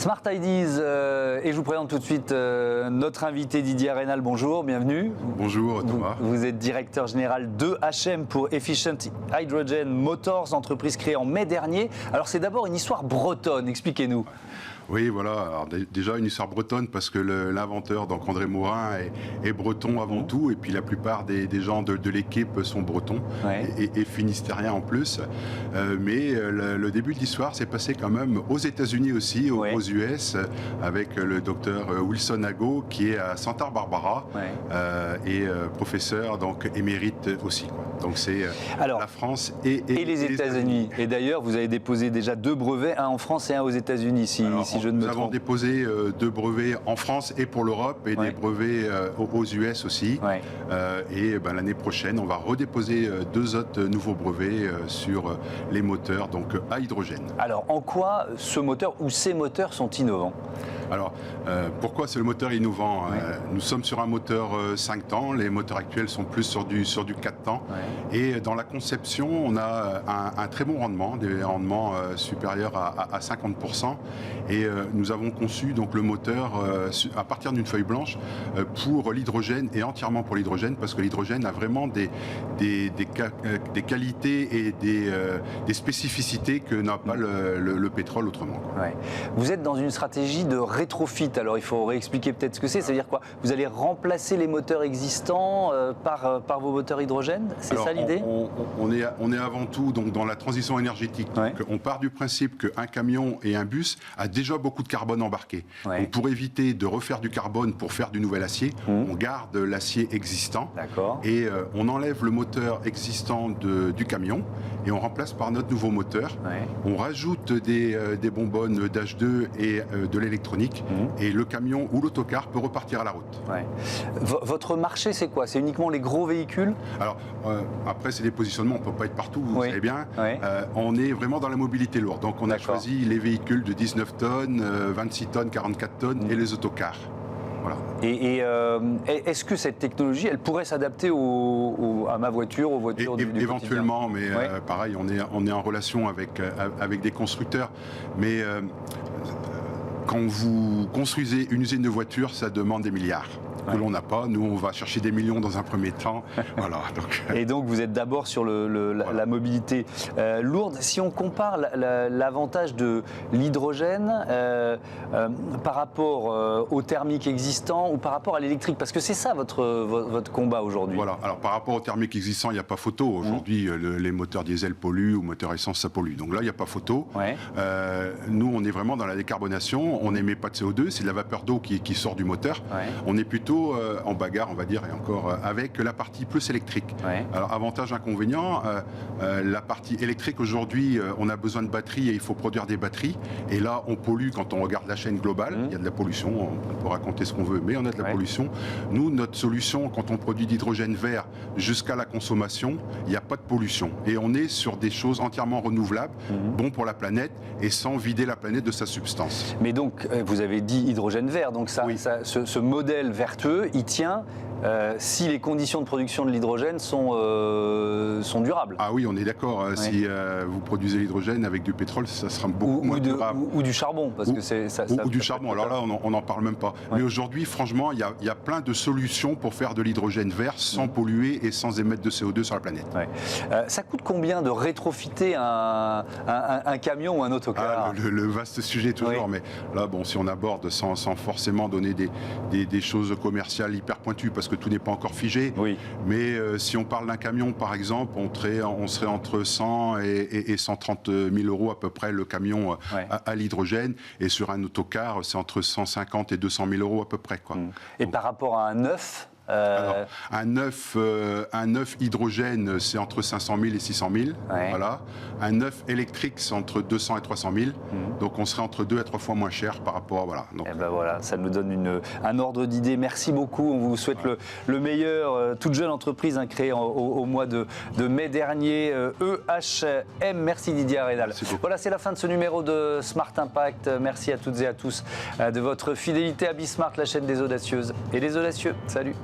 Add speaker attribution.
Speaker 1: Smart Ideas, et je vous présente tout de suite notre invité Didier Arénal. Bonjour, bienvenue.
Speaker 2: Bonjour Thomas.
Speaker 1: Vous êtes directeur général de HM pour Efficient Hydrogen Motors, entreprise créée en mai dernier. Alors c'est d'abord une histoire bretonne, expliquez-nous.
Speaker 2: Oui, voilà. Alors, déjà une histoire bretonne parce que l'inventeur, donc André Morin, est breton avant tout, et puis la plupart des gens de l'équipe sont bretons, ouais, et finistériens en plus. Mais le début de l'histoire s'est passé quand même aux États-Unis aussi, ouais, aux US, avec le docteur Wilson Ago qui est à Santa Barbara, ouais, et professeur donc émérite aussi, quoi. Donc c'est la France et
Speaker 1: les États-Unis. Et d'ailleurs, vous avez déposé déjà 2 brevets, un en France et un aux États-Unis, si je ne me trompe.
Speaker 2: Nous avons déposé 2 brevets en France et pour l'Europe, et ouais, des brevets aux US aussi. Ouais. Et l'année prochaine, on va redéposer 2 autres nouveaux brevets sur les moteurs donc à hydrogène.
Speaker 1: Alors, en quoi ce moteur ou ces moteurs sont innovants ?
Speaker 2: Alors, pourquoi c'est le moteur innovant ? Ouais. Nous sommes sur un moteur 5 temps, les moteurs actuels sont plus sur du 4 temps. Ouais. Et dans la conception, on a un très bon rendement, des rendements supérieurs à 50%. Et nous avons conçu donc le moteur à partir d'une feuille blanche pour l'hydrogène et entièrement pour l'hydrogène, parce que l'hydrogène a vraiment des qualités et des spécificités que n'a pas le pétrole autrement. Ouais.
Speaker 1: Vous êtes dans une stratégie de rétrofit, alors il faut réexpliquer peut-être ce que c'est, c'est-à-dire quoi ? Vous allez remplacer les moteurs existants par vos moteurs hydrogène ? C'est ça l'idée ?
Speaker 2: On est avant tout donc, dans la transition énergétique. Ouais. Donc, on part du principe qu'un camion et un bus a déjà beaucoup de carbone embarqué. Ouais. Donc, pour éviter de refaire du carbone pour faire du nouvel acier, on garde l'acier existant et on enlève le moteur existant du camion et on remplace par notre nouveau moteur. Ouais. On rajoute des bonbonnes d'H2 et de l'électronique et le camion ou l'autocar peut repartir à la route.
Speaker 1: Ouais. Votre marché, c'est quoi ? C'est uniquement les gros véhicules ?
Speaker 2: Alors, après, c'est des positionnements, on ne peut pas être partout, vous savez bien. Ouais. On est vraiment dans la mobilité lourde. Donc, on a choisi les véhicules de 19 tonnes, 26 tonnes, 44 tonnes et les autocars. Voilà.
Speaker 1: Et est-ce que cette technologie, elle pourrait s'adapter à ma voiture, aux voitures du
Speaker 2: éventuellement, mais ouais, pareil, on est en relation avec des constructeurs. Mais quand vous construisez une usine de voitures, ça demande des milliards. Que l'on n'a pas. Nous, on va chercher des millions dans un premier temps. Voilà,
Speaker 1: Et donc, vous êtes d'abord sur la mobilité lourde. Si on compare l'avantage de l'hydrogène par rapport au thermique existant ou par rapport à l'électrique, parce que c'est ça votre combat aujourd'hui.
Speaker 2: Voilà. Alors, par rapport au thermique existant, il n'y a pas photo. Aujourd'hui, les moteurs diesel polluent ou moteurs essence, ça pollue. Donc là, il n'y a pas photo. Ouais. Nous, on est vraiment dans la décarbonation. On n'émet pas de CO2. C'est de la vapeur d'eau qui sort du moteur. Ouais. On est plutôt en bagarre, on va dire, et encore avec la partie plus électrique. Ouais. Alors, avantage, inconvénient, la partie électrique aujourd'hui, on a besoin de batteries et il faut produire des batteries. Et là, on pollue quand on regarde la chaîne globale. Il y a de la pollution, on peut raconter ce qu'on veut, mais on a de la pollution. Nous, notre solution, quand on produit d'hydrogène vert jusqu'à la consommation, il n'y a pas de pollution. Et on est sur des choses entièrement renouvelables, bon pour la planète et sans vider la planète de sa substance.
Speaker 1: Mais donc, vous avez dit hydrogène vert, donc ce modèle vertueux, il tient si les conditions de production de l'hydrogène sont durables.
Speaker 2: Ah oui, on est d'accord. Ouais. Si vous produisez l'hydrogène avec du pétrole, ça sera beaucoup moins durable.
Speaker 1: Ou du charbon, parce que c'est ça.
Speaker 2: Ou du charbon. Alors là, on n'en parle même pas. Ouais. Mais aujourd'hui, franchement, il y a plein de solutions pour faire de l'hydrogène vert sans polluer et sans émettre de CO2 sur la planète.
Speaker 1: Ouais. Ça coûte combien de rétrofiter un camion ou un autocar ?
Speaker 2: Le vaste sujet toujours. Mais là, bon, si on aborde sans forcément donner des choses commerciales hyper pointues, parce que tout n'est pas encore figé. Oui. Mais si on parle d'un camion, par exemple, on serait entre 100 et 130 000 euros à peu près le camion à l'hydrogène. Et sur un autocar, c'est entre 150 et 200 000 euros à peu près, quoi.
Speaker 1: Et donc, par rapport à un neuf
Speaker 2: alors, un neuf hydrogène, c'est entre 500 000 et 600 000. Ouais. Voilà. Un neuf électrique, c'est entre 200 et 300 000. Donc, on serait entre 2 à 3 fois moins cher par rapport à... Voilà. Donc,
Speaker 1: voilà, ça nous donne un ordre d'idée. Merci beaucoup. On vous souhaite le meilleur. Toute jeune entreprise créée au mois de mai dernier. EHM. Merci Didier Arénal. Voilà, c'est la fin de ce numéro de Smart Impact. Merci à toutes et à tous de votre fidélité à Bismart, la chaîne des audacieuses et des audacieux. Salut.